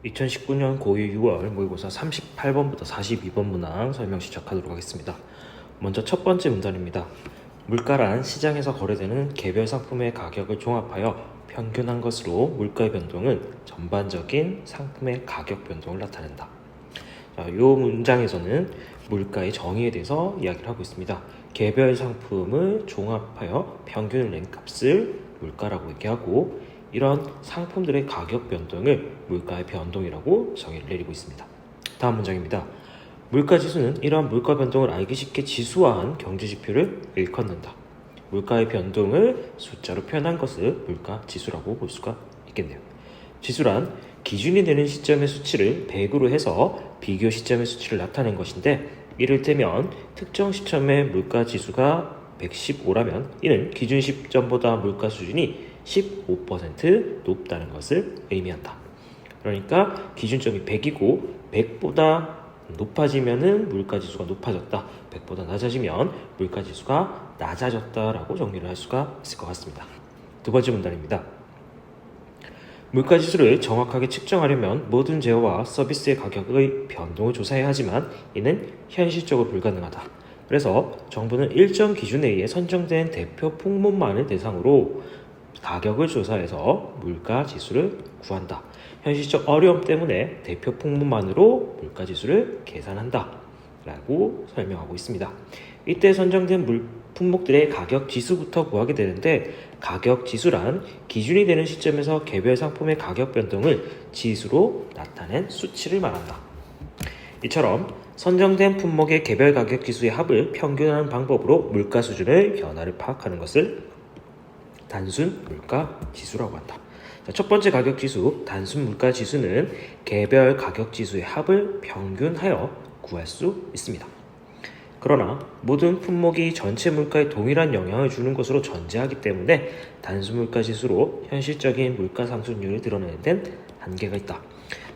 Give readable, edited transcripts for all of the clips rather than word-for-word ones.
2019년 고2 6월 모의고사 38번부터 42번 문항 설명 시작하도록 하겠습니다. 먼저 첫 번째 문단입니다. 물가란 시장에서 거래되는 개별 상품의 가격을 종합하여 평균한 것으로 물가의 변동은 전반적인 상품의 가격 변동을 나타낸다. 이 문장에서는 물가의 정의에 대해서 이야기를 하고 있습니다. 개별 상품을 종합하여 평균을 낸 값을 물가라고 얘기하고, 이런 상품들의 가격 변동을 물가의 변동이라고 정의를 내리고 있습니다. 다음 문장입니다. 물가지수는 이러한 물가 변동을 알기 쉽게 지수화한 경제지표를 일컫는다. 물가의 변동을 숫자로 표현한 것을 물가지수라고 볼 수가 있겠네요. 지수란 기준이 되는 시점의 수치를 100으로 해서 비교 시점의 수치를 나타낸 것인데, 이를테면 특정 시점의 물가지수가 115라면 이는 기준 시점보다 물가 수준이 15% 높다는 것을 의미한다. 그러니까 기준점이 100이고 100보다 높아지면 물가지수가 높아졌다, 100보다 낮아지면 물가지수가 낮아졌다라고 정리를 할 수가 있을 것 같습니다. 두 번째 문단입니다. 물가지수를 정확하게 측정하려면 모든 재화와 서비스의 가격의 변동을 조사해야 하지만 이는 현실적으로 불가능하다. 그래서 정부는 일정 기준에 의해 선정된 대표 품목만을 대상으로 가격을 조사해서 물가지수를 구한다. 현실적 어려움 때문에 대표 품목만으로 물가지수를 계산한다 라고 설명하고 있습니다. 이때 선정된 품목들의 가격지수부터 구하게 되는데, 가격지수란 기준이 되는 시점에서 개별 상품의 가격 변동을 지수로 나타낸 수치를 말한다. 이처럼 선정된 품목의 개별 가격지수의 합을 평균하는 방법으로 물가 수준의 변화를 파악하는 것을 단순 물가 지수라고 한다. 첫 번째 가격 지수, 단순 물가 지수는 개별 가격 지수의 합을 평균하여 구할 수 있습니다. 그러나 모든 품목이 전체 물가에 동일한 영향을 주는 것으로 전제하기 때문에 단순 물가 지수로 현실적인 물가 상승률을 드러내는 데는 한계가 있다.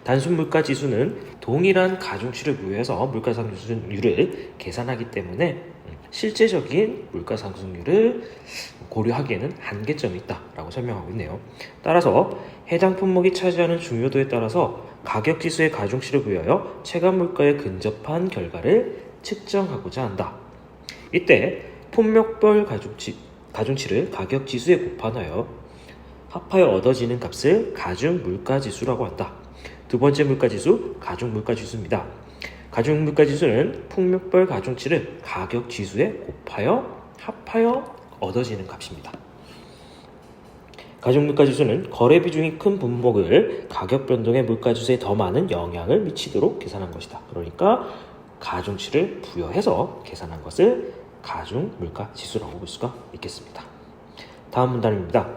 단순 물가 지수는 동일한 가중치를 부여해서 물가 상승률을 계산하기 때문에 실제적인 물가 상승률을 고려하기에는 한계점이 있다라고 설명하고 있네요. 따라서 해당 품목이 차지하는 중요도에 따라서 가격지수의 가중치를 부여하여 체감 물가에 근접한 결과를 측정하고자 한다. 이때 품목별 가중치를 가격지수에 곱하여 합하여 얻어지는 값을 가중물가지수라고 한다. 두 번째 물가지수, 가중물가지수입니다. 가중물가지수는 품목별 가중치를 가격지수에 곱하여 합하여 얻어지는 값입니다. 가중물가지수는 거래 비중이 큰 품목을 가격 변동의 물가지수에 더 많은 영향을 미치도록 계산한 것이다. 그러니까 가중치를 부여해서 계산한 것을 가중물가지수라고 볼 수가 있겠습니다. 다음 문단입니다.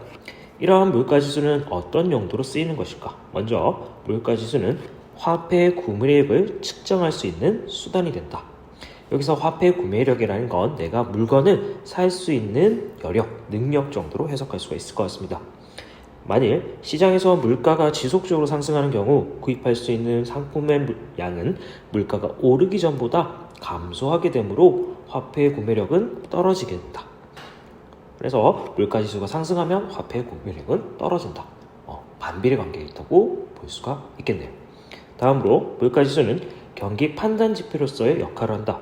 이러한 물가지수는 어떤 용도로 쓰이는 것일까? 먼저 물가지수는 화폐의 구매력을 측정할 수 있는 수단이 된다. 여기서 화폐의 구매력이라는 건 내가 물건을 살 수 있는 여력, 능력 정도로 해석할 수가 있을 것 같습니다. 만일 시장에서 물가가 지속적으로 상승하는 경우 구입할 수 있는 상품의 양은 물가가 오르기 전보다 감소하게 되므로 화폐의 구매력은 떨어지게 된다. 그래서 물가지수가 상승하면 화폐의 구매력은 떨어진다. 반비례 관계가 있다고 볼 수가 있겠네요. 다음으로 물가지수는 경기 판단 지표로서의 역할을 한다.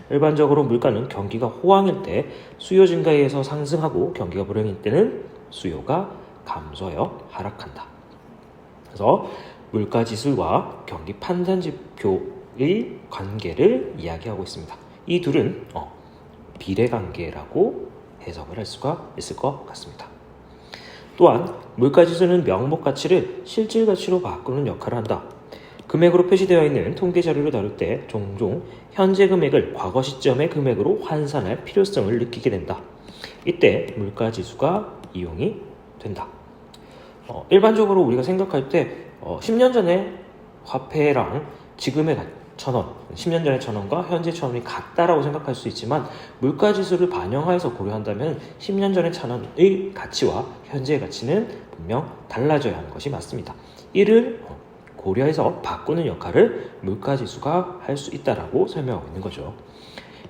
일반적으로 물가는 경기가 호황일 때 수요 증가에 의해서 상승하고 경기가 불황일 때는 수요가 감소하여 하락한다. 그래서 물가지수와 경기 판단 지표의 관계를 이야기하고 있습니다. 이 둘은 비례관계라고 해석을 할 수가 있을 것 같습니다. 또한 물가지수는 명목 가치를 실질 가치로 바꾸는 역할을 한다. 금액으로 표시되어 있는 통계 자료를 다룰 때 종종 현재 금액을 과거 시점의 금액으로 환산할 필요성을 느끼게 된다. 이때 물가지수가 이용이 된다. 일반적으로 우리가 생각할 때 10년 전에 화폐랑 지금의 1,000원, 10년 전의 1,000원과 현재 1,000원이 같다라고 생각할 수 있지만, 물가지수를 반영하여서 고려한다면 10년 전의 1,000원의 가치와 현재의 가치는 분명 달라져야 하는 것이 맞습니다. 이를 고려해서 바꾸는 역할을 물가지수가 할 수 있다라고 설명하고 있는 거죠.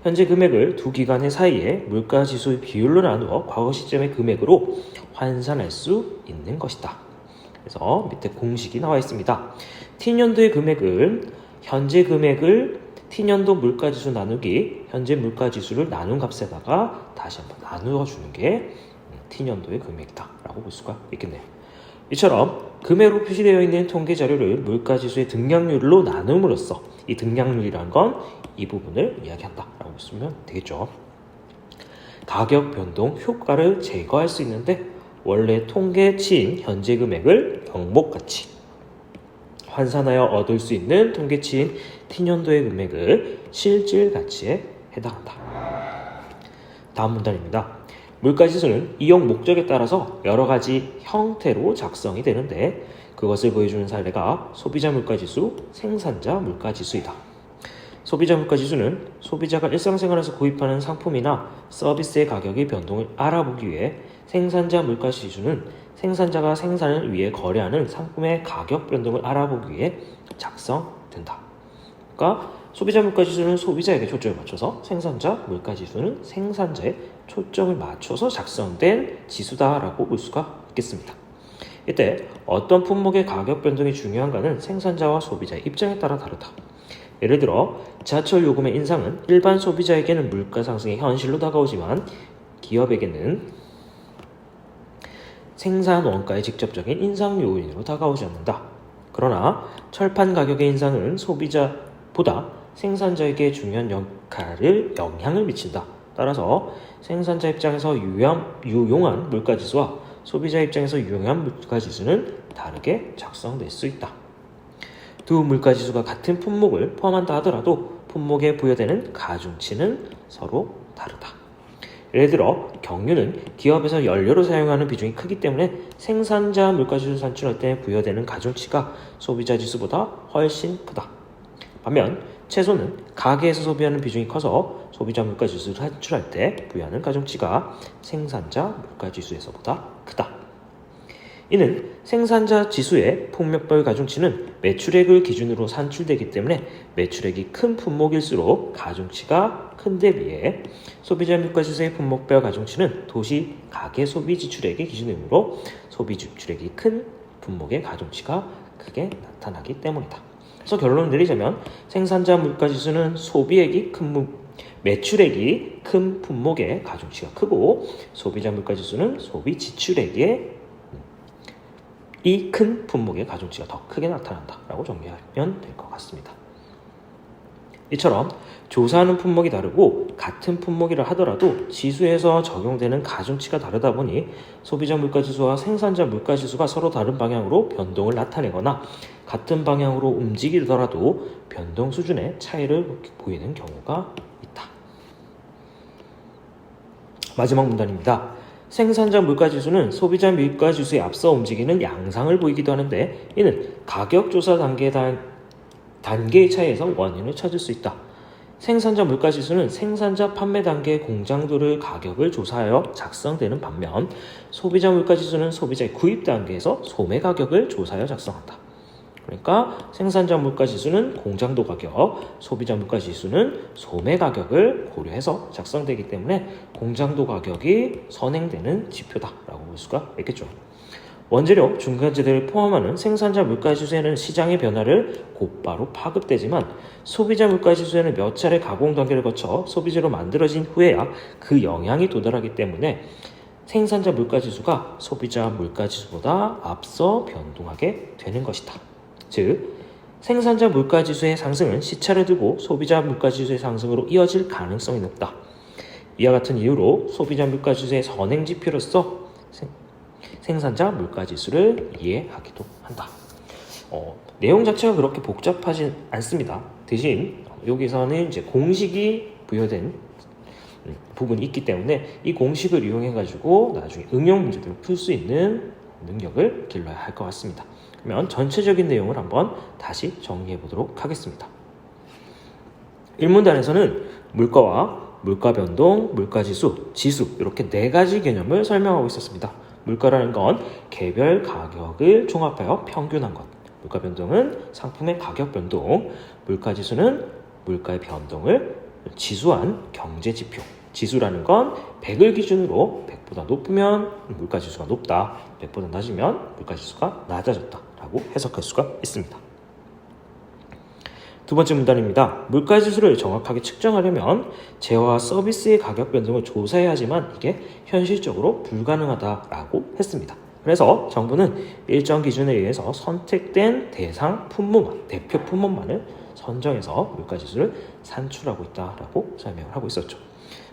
현재 금액을 두 기간의 사이에 물가지수의 비율로 나누어 과거 시점의 금액으로 환산할 수 있는 것이다. 그래서 밑에 공식이 나와 있습니다. T년도의 금액은 현재 금액을 T년도 물가지수 나누기 현재 물가지수를 나눈 값에다가 다시 한번 나누어 주는 게 T년도의 금액이다 라고 볼 수가 있겠네요. 이처럼 금액으로 표시되어 있는 통계 자료를 물가지수의 등량률로 나눔으로써 이 등량률이라는 건 이 부분을 이야기한다 라고 보시면 되겠죠. 가격 변동 효과를 제거할 수 있는데 원래 통계치인 현재 금액을 명목가치 환산하여 얻을 수 있는 통계치인 T년도의 금액을 실질가치에 해당한다. 다음 문단입니다. 물가지수는 이용 목적에 따라서 여러 가지 형태로 작성이 되는데 그것을 보여주는 사례가 소비자 물가지수, 생산자 물가지수이다. 소비자 물가지수는 소비자가 일상생활에서 구입하는 상품이나 서비스의 가격의 변동을 알아보기 위해 생산자 물가지수는 생산자가 생산을 위해 거래하는 상품의 가격 변동을 알아보기 위해 작성된다. 그러니까 소비자 물가지수는 소비자에게 초점을 맞춰서 생산자 물가지수는 생산자에 초점을 맞춰서 작성된 지수다라고 볼 수가 있겠습니다. 이때 어떤 품목의 가격 변동이 중요한가는 생산자와 소비자의 입장에 따라 다르다. 예를 들어 지하철 요금의 인상은 일반 소비자에게는 물가 상승의 현실로 다가오지만 기업에게는 생산 원가의 직접적인 인상 요인으로 다가오지 않는다. 그러나 철판 가격의 인상은 소비자보다 생산자에게 중요한 영향을 미친다. 따라서 생산자 입장에서 유용한 물가지수와 소비자 입장에서 유용한 물가지수는 다르게 작성될 수 있다. 두 물가지수가 같은 품목을 포함한다 하더라도 품목에 부여되는 가중치는 서로 다르다. 예를 들어 경유는 기업에서 연료로 사용하는 비중이 크기 때문에 생산자 물가지수 산출할 때 부여되는 가중치가 소비자 지수보다 훨씬 크다. 반면 채소는 가게에서 소비하는 비중이 커서 소비자 물가지수를 산출할 때 부여하는 가중치가 생산자 물가지수에서보다 크다. 이는 생산자 지수의 품목별 가중치는 매출액을 기준으로 산출되기 때문에 매출액이 큰 품목일수록 가중치가 큰 데 비해 소비자 물가지수의 품목별 가중치는 도시 가계 소비 지출액의 기준이므로 소비 지출액이 큰 품목의 가중치가 크게 나타나기 때문이다. 그래서 결론을 내리자면 생산자 물가지수는 매출액이 큰 품목의 가중치가 크고 소비자 물가지수는 소비 지출액의 이 큰 품목의 가중치가 더 크게 나타난다라고 정리하면 될 것 같습니다. 이처럼 조사하는 품목이 다르고 같은 품목이라 하더라도 지수에서 적용되는 가중치가 다르다 보니 소비자 물가지수와 생산자 물가지수가 서로 다른 방향으로 변동을 나타내거나 같은 방향으로 움직이더라도 변동 수준의 차이를 보이는 경우가 있다. 마지막 문단입니다. 생산자 물가지수는 소비자 물가지수에 앞서 움직이는 양상을 보이기도 하는데 이는 가격조사 단계의 차이에서 원인을 찾을 수 있다. 생산자 물가지수는 생산자 판매 단계의 공장도를 가격을 조사하여 작성되는 반면 소비자 물가지수는 소비자의 구입 단계에서 소매 가격을 조사하여 작성한다. 그러니까 생산자 물가지수는 공장도 가격, 소비자 물가지수는 소매 가격을 고려해서 작성되기 때문에 공장도 가격이 선행되는 지표다라고 볼 수가 있겠죠. 원재료, 중간재들을 포함하는 생산자 물가지수에는 시장의 변화를 곧바로 파급되지만 소비자 물가지수에는 몇 차례 가공 단계를 거쳐 소비재로 만들어진 후에야 그 영향이 도달하기 때문에 생산자 물가지수가 소비자 물가지수보다 앞서 변동하게 되는 것이다. 즉, 생산자 물가지수의 상승은 시차를 두고 소비자 물가지수의 상승으로 이어질 가능성이 높다. 이와 같은 이유로 소비자 물가지수의 선행지표로서 생산자 물가지수를 이해하기도 한다. 내용 자체가 그렇게 복잡하진 않습니다. 대신 여기서는 이제 공식이 부여된 부분이 있기 때문에 이 공식을 이용해 가지고 나중에 응용 문제들을 풀 수 있는 능력을 길러야 할 것 같습니다. 그러면 전체적인 내용을 한번 다시 정리해 보도록 하겠습니다. 1문단에서는 물가와 물가 변동, 물가지수, 지수 이렇게 네 가지 개념을 설명하고 있었습니다. 물가라는 건 개별 가격을 종합하여 평균한 것, 물가 변동은 상품의 가격 변동, 물가지수는 물가의 변동을 지수한 경제 지표, 지수라는 건 100을 기준으로 100보다 높으면 물가지수가 높다, 100보다 낮으면 물가지수가 낮아졌다 라고 해석할 수가 있습니다. 두 번째 문단입니다. 물가지수를 정확하게 측정하려면 재화와 서비스의 가격 변동을 조사해야 하지만 이게 현실적으로 불가능하다라고 했습니다. 그래서 정부는 일정 기준에 의해서 선택된 대상 품목만, 대표 품목만을 선정해서 물가지수를 산출하고 있다라고 설명을 하고 있었죠.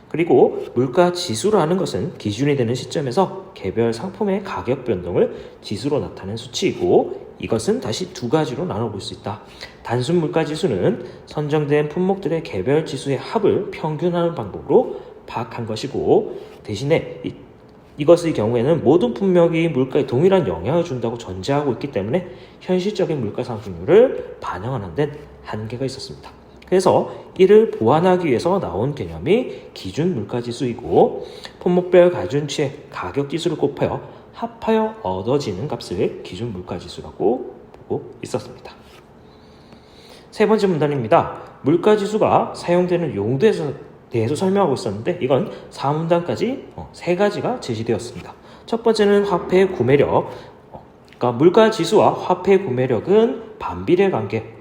그리고 물가지수라는 것은 기준이 되는 시점에서 개별 상품의 가격 변동을 지수로 나타낸 수치이고 이것은 다시 두 가지로 나눠볼 수 있다. 단순 물가지수는 선정된 품목들의 개별 지수의 합을 평균하는 방법으로 파악한 것이고 대신에 이것의 경우에는 모든 품목이 물가에 동일한 영향을 준다고 전제하고 있기 때문에 현실적인 물가 상승률을 반영하는 데는 한계가 있었습니다. 그래서 이를 보완하기 위해서 나온 개념이 기준 물가지수이고 품목별 가중치의 가격지수를 곱하여 합하여 얻어지는 값을 기준 물가지수라고 보고 있었습니다. 세 번째 문단입니다. 물가지수가 사용되는 용도에 대해서 설명하고 있었는데 이건 4문단까지 세 가지가 제시되었습니다. 첫 번째는 화폐의 구매력. 그러니까 물가지수와 화폐의 구매력은 반비례 관계.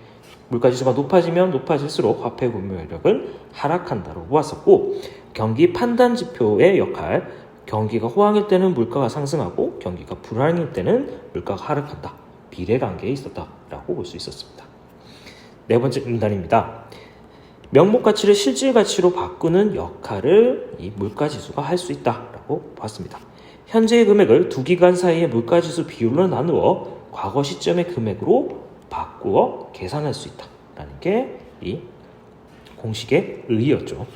물가지수가 높아지면 높아질수록 화폐 구매력은 하락한다고 보았었고 경기 판단 지표의 역할, 경기가 호황일 때는 물가가 상승하고 경기가 불황일 때는 물가가 하락한다. 비례관계에 있었다라고 볼 수 있었습니다. 네 번째 문단입니다. 명목 가치를 실질 가치로 바꾸는 역할을 이 물가지수가 할 수 있다라고 봤습니다. 현재의 금액을 두 기간 사이의 물가지수 비율로 나누어 과거 시점의 금액으로 바꾸어 계산할 수 있다라는 게 이 공식의 의의였죠.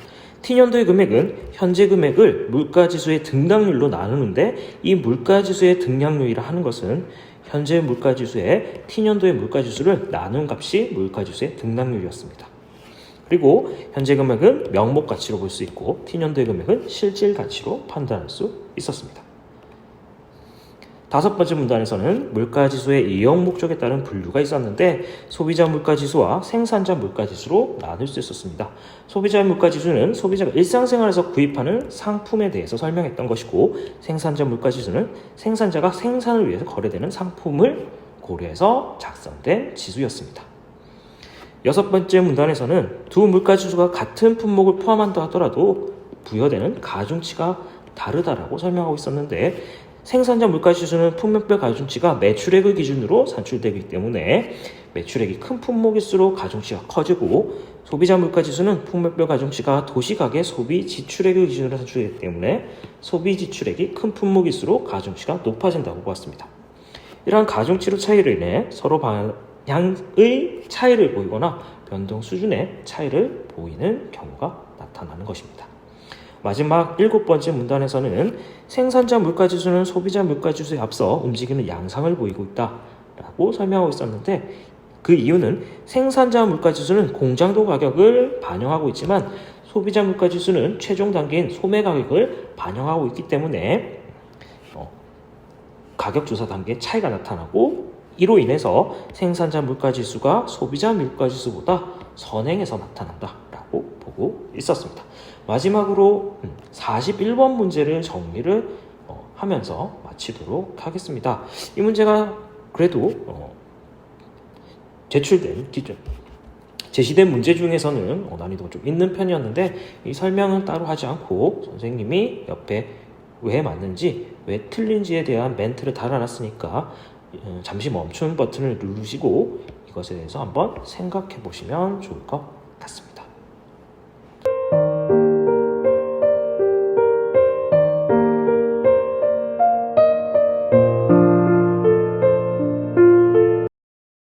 T년도의 금액은 현재 금액을 물가지수의 등락률로 나누는데 이 물가지수의 등락률이라 하는 것은 현재 물가지수의 T년도의 물가지수를 나눈 값이 물가지수의 등락률이었습니다. 그리고 현재 금액은 명목 가치로 볼 수 있고 T년도의 금액은 실질 가치로 판단할 수 있었습니다. 다섯 번째 문단에서는 물가지수의 이용 목적에 따른 분류가 있었는데 소비자 물가지수와 생산자 물가지수로 나눌 수 있었습니다. 소비자 물가지수는 소비자가 일상생활에서 구입하는 상품에 대해서 설명했던 것이고 생산자 물가지수는 생산자가 생산을 위해서 거래되는 상품을 고려해서 작성된 지수였습니다. 여섯 번째 문단에서는 두 물가지수가 같은 품목을 포함한다 하더라도 부여되는 가중치가 다르다라고 설명하고 있었는데 생산자 물가지수는 품목별 가중치가 매출액을 기준으로 산출되기 때문에 매출액이 큰 품목일수록 가중치가 커지고 소비자 물가지수는 품목별 가중치가 도시가계 소비 지출액을 기준으로 산출되기 때문에 소비 지출액이 큰 품목일수록 가중치가 높아진다고 보았습니다. 이러한 가중치로 차이로 인해 서로 방향의 차이를 보이거나 변동 수준의 차이를 보이는 경우가 나타나는 것입니다. 마지막 일곱 번째 문단에서는 생산자 물가지수는 소비자 물가지수에 앞서 움직이는 양상을 보이고 있다라고 설명하고 있었는데 그 이유는 생산자 물가지수는 공장도 가격을 반영하고 있지만 소비자 물가지수는 최종 단계인 소매 가격을 반영하고 있기 때문에 가격 조사 단계에 차이가 나타나고 이로 인해서 생산자 물가지수가 소비자 물가지수보다 선행해서 나타난다라고 보고 있었습니다. 마지막으로 41번 문제를 정리를 하면서 마치도록 하겠습니다. 이 문제가 그래도 제시된 문제 중에서는 난이도가 좀 있는 편이었는데 이 설명은 따로 하지 않고 선생님이 옆에 왜 맞는지 왜 틀린지에 대한 멘트를 달아놨으니까 잠시 멈춤 버튼을 누르시고 이것에 대해서 한번 생각해 보시면 좋을 것 같습니다.